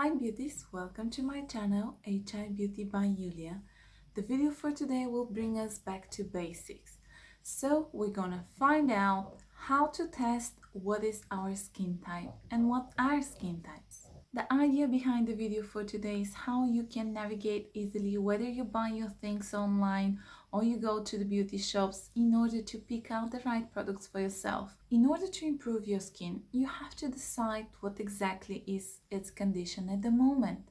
Hi beauties, welcome to my channel H.ealthy by Yulia. The video for today will bring us back to basics. So we're gonna find out how to test what is our skin type and what are skin types. The idea behind the video for today is how you can navigate easily whether you buy your things online or you go to the beauty shops in order to pick out the right products for yourself. In order to improve your skin, you have to decide what exactly is its condition at the moment.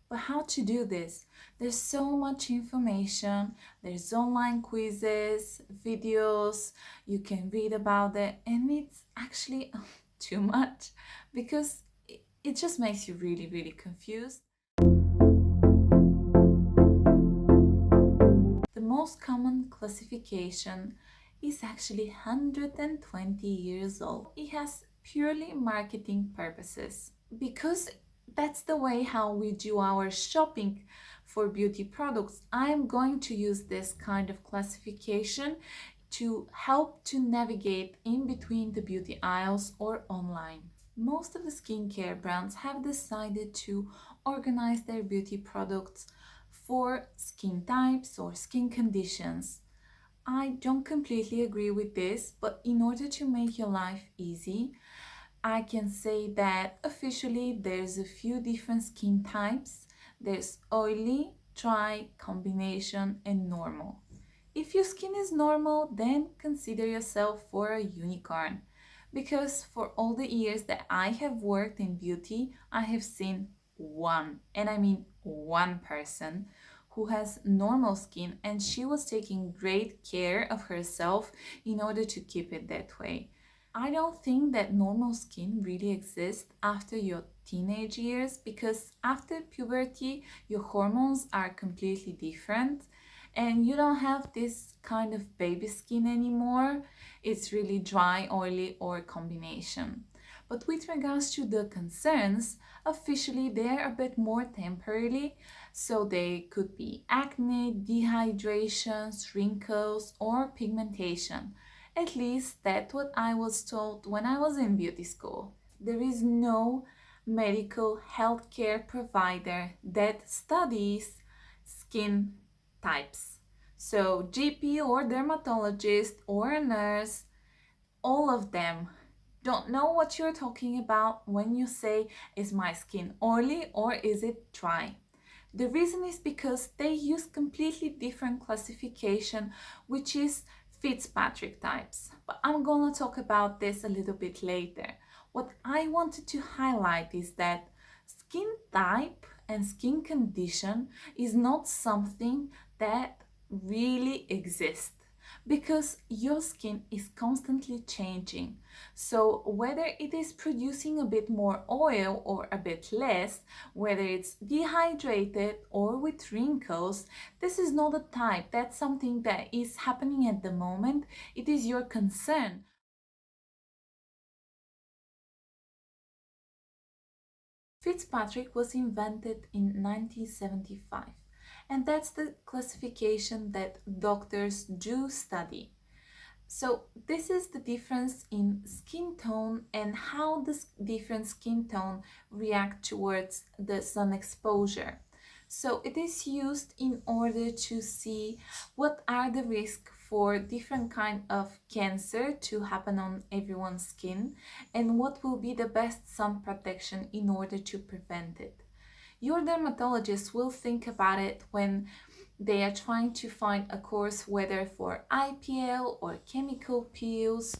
But how to do this? There's so much information, there's online quizzes, videos, you can read about it, and it's actually too much because it just makes you really confused. The most common classification is actually 120 years old. It has purely marketing purposes because that's the way how we do our shopping for beauty products. I'm going to use this kind of classification to help to navigate in between the beauty aisles or online. Most of the skincare brands have decided to organize their beauty products for skin types or skin conditions. I don't completely agree with this, but in order to make your life easy, I can say that officially there's a few different skin types. There's oily, dry, combination, and normal. If your skin is normal, then consider yourself for a unicorn. Because for all the years that I have worked in beauty, I have seen one, and I mean one person who has normal skin, and she was taking great care of herself in order to keep it that way. I don't think that normal skin really exists after your teenage years because after puberty, your hormones are completely different and you don't have this kind of baby skin anymore. It's really dry, oily, or combination. But with regards to the concerns, officially they're a bit more temporary, so they could be acne, dehydrations, wrinkles, or pigmentation. At least that's what I was told when I was in beauty school. There is no medical healthcare provider that studies skin types. So GP or dermatologist or a nurse, all of them don't know what you're talking about when you say, is my skin oily or is it dry? The reason is because they use completely different classification, which is Fitzpatrick types. But I'm gonna talk about this a little bit later. What I wanted to highlight is that skin type and skin condition is not something that really exists because your skin is constantly changing. So whether it is producing a bit more oil or a bit less, whether it's dehydrated or with wrinkles, this is not a type. That's something that is happening at the moment. It is your concern. Fitzpatrick was invented in 1975, and that's the classification that doctors do study. So this is the difference in skin tone and how the different skin tone react towards the sun exposure. So it is used in order to see what are the risks for different kind of cancer to happen on everyone's skin and what will be the best sun protection in order to prevent it. Your dermatologist will think about it when they are trying to find a course whether for IPL or chemical peels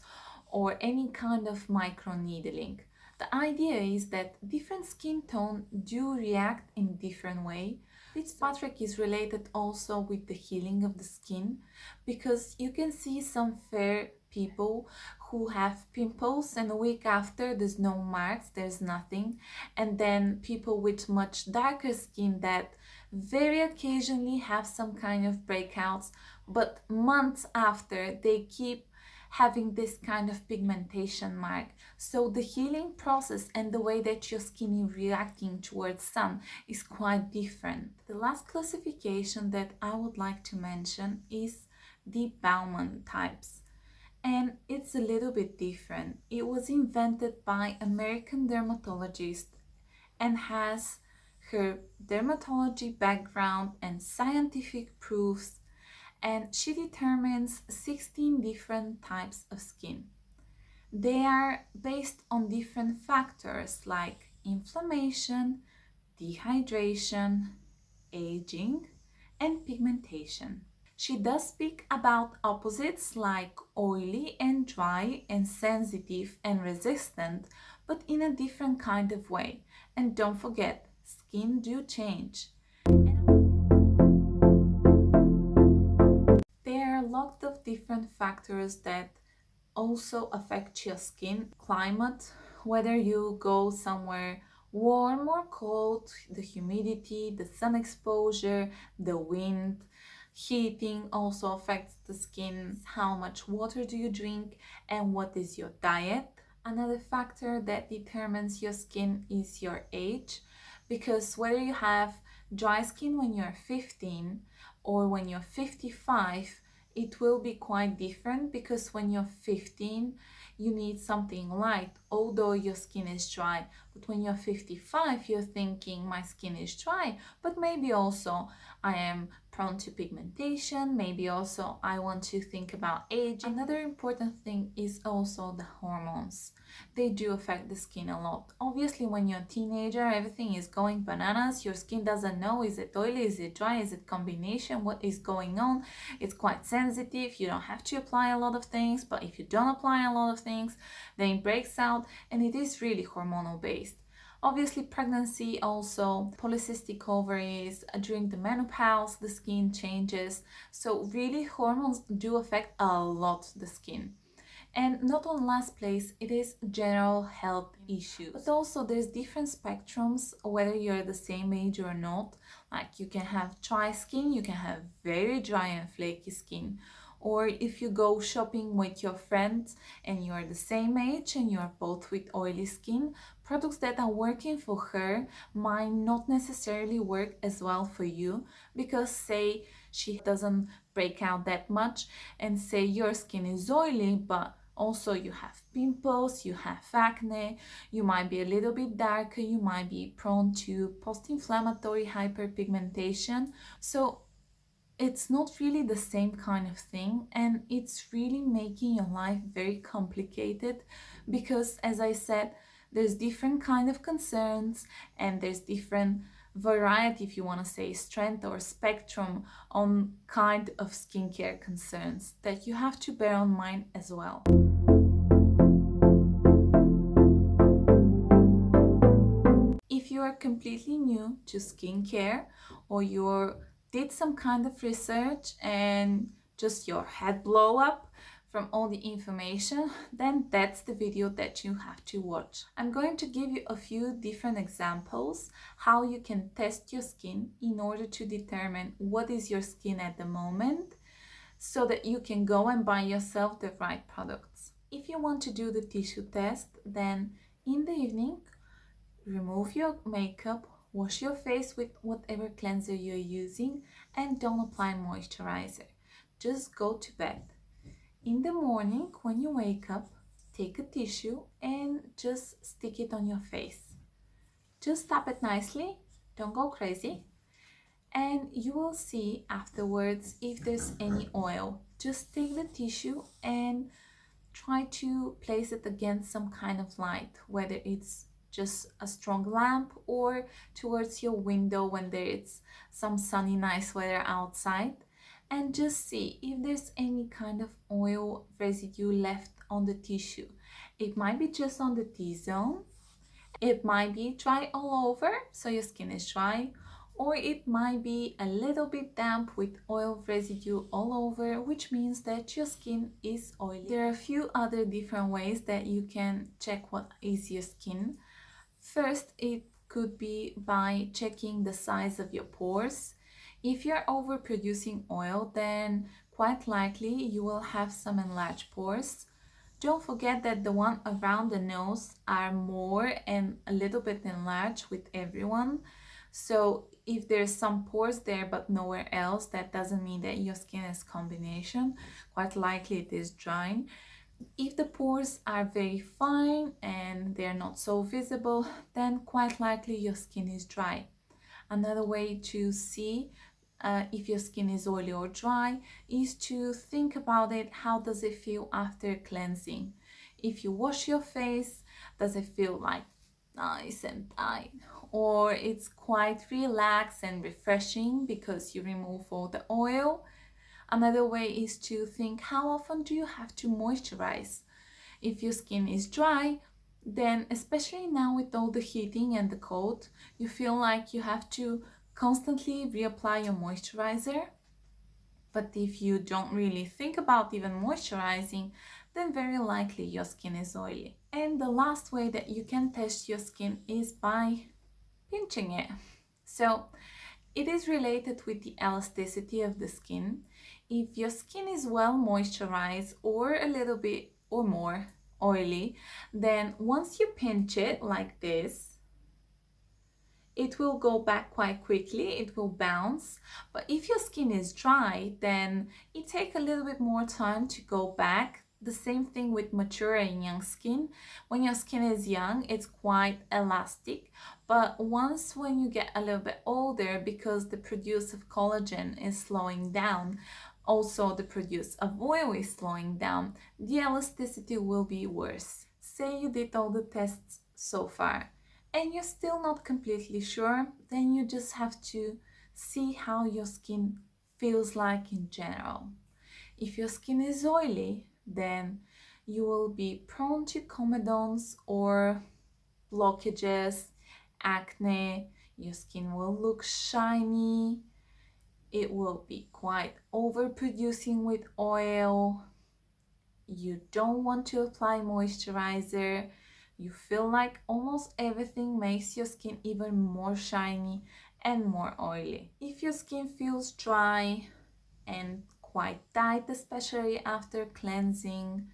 or any kind of microneedling. The idea is that different skin tone do react in different way. Fitzpatrick is related also with the healing of the skin because you can see some fair people who have pimples and a week after there's no marks, there's nothing, and then people with much darker skin that very occasionally have some kind of breakouts, but months after they keep having this kind of pigmentation mark. So the healing process and the way that your skin is reacting towards sun is quite different. The last classification that I would like to mention is the Bauman types. And it's a little bit different. It was invented by American dermatologists and has her dermatology background and scientific proofs, and she determines 16 different types of skin. They are based on different factors like inflammation, dehydration, aging, and pigmentation. She does speak about opposites like oily and dry and sensitive and resistant, but in a different kind of way. And don't forget, skin do change. There are lots of different factors that also affect your skin. Climate, whether you go somewhere warm or cold, the humidity, the sun exposure, the wind, heating also affects the skin. How much water do you drink and what is your diet? Another factor that determines your skin is your age, because whether you have dry skin when you're 15 or when you're 55, it will be quite different, because when you're 15 you need something light although your skin is dry, but when you're 55 you're thinking my skin is dry, but maybe also I am prone to pigmentation, maybe also I want to think about age. Another important thing is also the hormones. They do affect the skin a lot. Obviously when you're a teenager everything is going bananas, your skin doesn't know, is it oily, is it dry, is it combination, what is going on. It's quite sensitive, you don't have to apply a lot of things, but if you don't apply a lot of things then it breaks out, and it is really hormonal based. Obviously pregnancy also, polycystic ovaries, during the menopause the skin changes, so really hormones do affect a lot the skin. And not on last place, it is general health issues. But also there's different spectrums whether you're the same age or not. Like you can have dry skin, you can have very dry and flaky skin. Or if you go shopping with your friends and you're the same age and you're both with oily skin, products that are working for her might not necessarily work as well for you, because say she doesn't break out that much and say your skin is oily but also you have pimples, you have acne, you might be a little bit darker, you might be prone to post-inflammatory hyperpigmentation. So it's not really the same kind of thing, and it's really making your life very complicated, because as I said, there's different kind of concerns and there's different variety, if you want to say strength or spectrum, on kind of skincare concerns that you have to bear on mind as well. If you are completely new to skincare, or you did some kind of research and just your head blow up from all the information, then that's the video that you have to watch. I'm going to give you a few different examples how you can test your skin in order to determine what is your skin at the moment, so that you can go and buy yourself the right products. If you want to do the tissue test, then in the evening remove your makeup, wash your face with whatever cleanser you're using, and don't apply moisturizer. Just go to bed. In the morning, when you wake up, take a tissue and just stick it on your face. Just tap it nicely, don't go crazy, and you will see afterwards if there's any oil. Just take the tissue and try to place it against some kind of light, whether it's just a strong lamp or towards your window when there's some sunny nice weather outside, and just see if there's any kind of oil residue left on the tissue. It might be just on the T-zone, it might be dry all over, so your skin is dry, or it might be a little bit damp with oil residue all over, which means that your skin is oily. There are a few other different ways that you can check what is your skin. First, it could be by checking the size of your pores. If you're overproducing oil, then quite likely you will have some enlarged pores. Don't forget that the one around the nose are more and a little bit enlarged with everyone. So if there's some pores there but nowhere else, that doesn't mean that your skin is combination. Quite likely it is drying. If the pores are very fine and they're not so visible, then quite likely your skin is dry. Another way to see if your skin is oily or dry is to think about it. How does it feel after cleansing? If you wash your face, does it feel like nice and tight, or it's quite relaxed and refreshing because you remove all the oil? Another way is to think, how often do you have to moisturize? If your skin is dry, then especially now with all the heating and the cold, you feel like you have to constantly reapply your moisturizer. But if you don't really think about even moisturizing, then very likely your skin is oily. And the last way that you can test your skin is by pinching it. So it is related with the elasticity of the skin. If your skin is well moisturized or a little bit or more oily, then once you pinch it like this, it will go back quite quickly, it will bounce. But if your skin is dry, then it takes a little bit more time to go back. The same thing with mature and young skin. When your skin is young, it's quite elastic, but once when you get a little bit older, because the produce of collagen is slowing down, also the produce of oil is slowing down, the elasticity will be worse. Say you did all the tests so far and you're still not completely sure, then you just have to see how your skin feels like in general. If your skin is oily, then you will be prone to comedones or blockages, acne, your skin will look shiny, it will be quite overproducing with oil, you don't want to apply moisturizer, you feel like almost everything makes your skin even more shiny and more oily. If your skin feels dry and quite tight, especially after cleansing,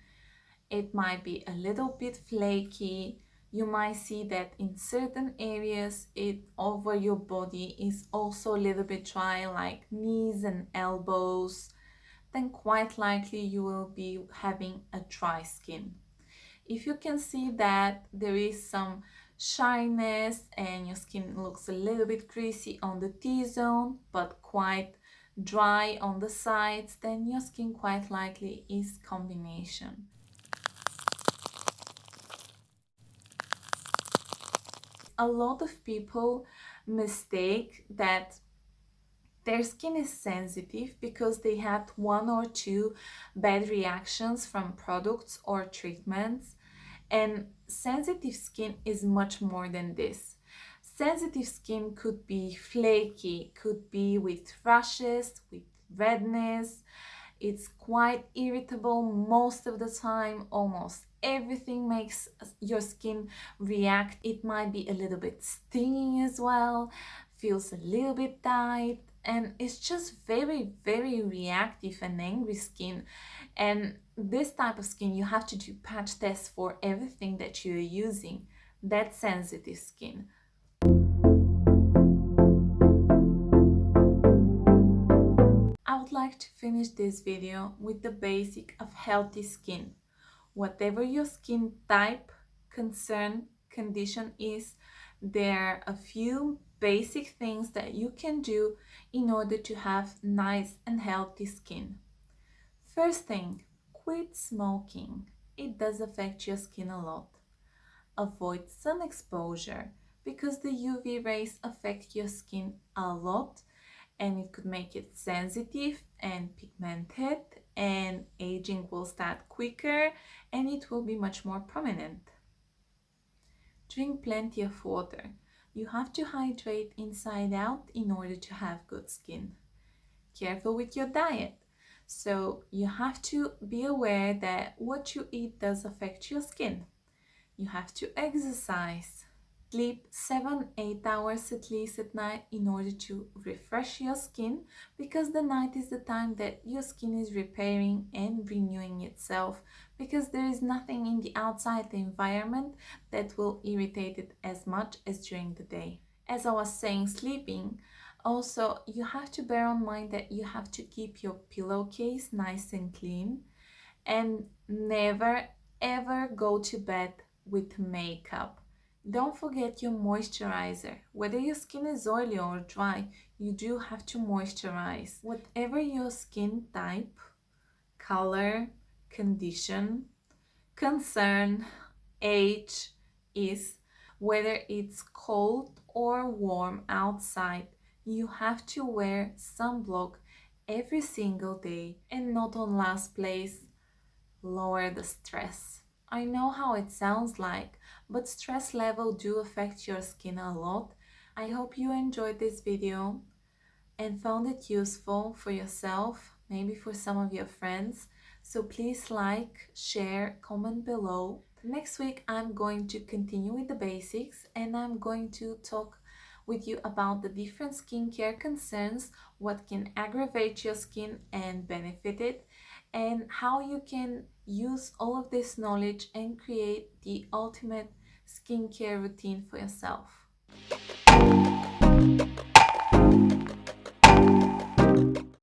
it might be a little bit flaky. You might see that in certain areas it over your body is also a little bit dry, like knees and elbows, then quite likely you will be having a dry skin. If you can see that there is some shyness and your skin looks a little bit greasy on the T-zone but quite dry on the sides, then your skin quite likely is combination. A lot of people mistake that their skin is sensitive because they had one or two bad reactions from products or treatments. And sensitive skin is much more than this. Sensitive skin could be flaky, could be with rashes, with redness. It's quite irritable most of the time. Almost everything makes your skin react. It might be a little bit stinging as well, feels a little bit tight, and it's just very reactive and angry skin. And this type of skin, you have to do patch tests for everything that you're using. That's sensitive skin. I would like to finish this video with the basic of healthy skin. Whatever your skin type, concern, condition is, there are a few basic things that you can do in order to have nice and healthy skin. First thing, quit smoking. It does affect your skin a lot. Avoid sun exposure because the UV rays affect your skin a lot and it could make it sensitive and pigmented, and aging will start quicker and it will be much more prominent. Drink plenty of water. You have to hydrate inside out in order to have good skin. Careful with your diet. So you have to be aware that what you eat does affect your skin. You have to exercise. Sleep 7-8 hours at least at night in order to refresh your skin, because the night is the time that your skin is repairing and renewing itself, because there is nothing in the outside the environment that will irritate it as much as during the day. As I was saying, sleeping, also you have to bear in mind that you have to keep your pillowcase nice and clean, and never ever go to bed with makeup. Don't forget your moisturizer. Whether your skin is oily or dry, you do have to moisturize. Whatever your skin type, color, condition, concern, age is, whether it's cold or warm outside, you have to wear sunblock every single day. And not on last place, lower the stress. I know how it sounds like, but stress level do affect your skin a lot. I hope you enjoyed this video and found it useful for yourself, maybe for some of your friends. So please like, share, comment below. Next week I'm going to continue with the basics and I'm going to talk with you about the different skincare concerns, what can aggravate your skin and benefit it, and how you can use all of this knowledge and create the ultimate skincare routine for yourself.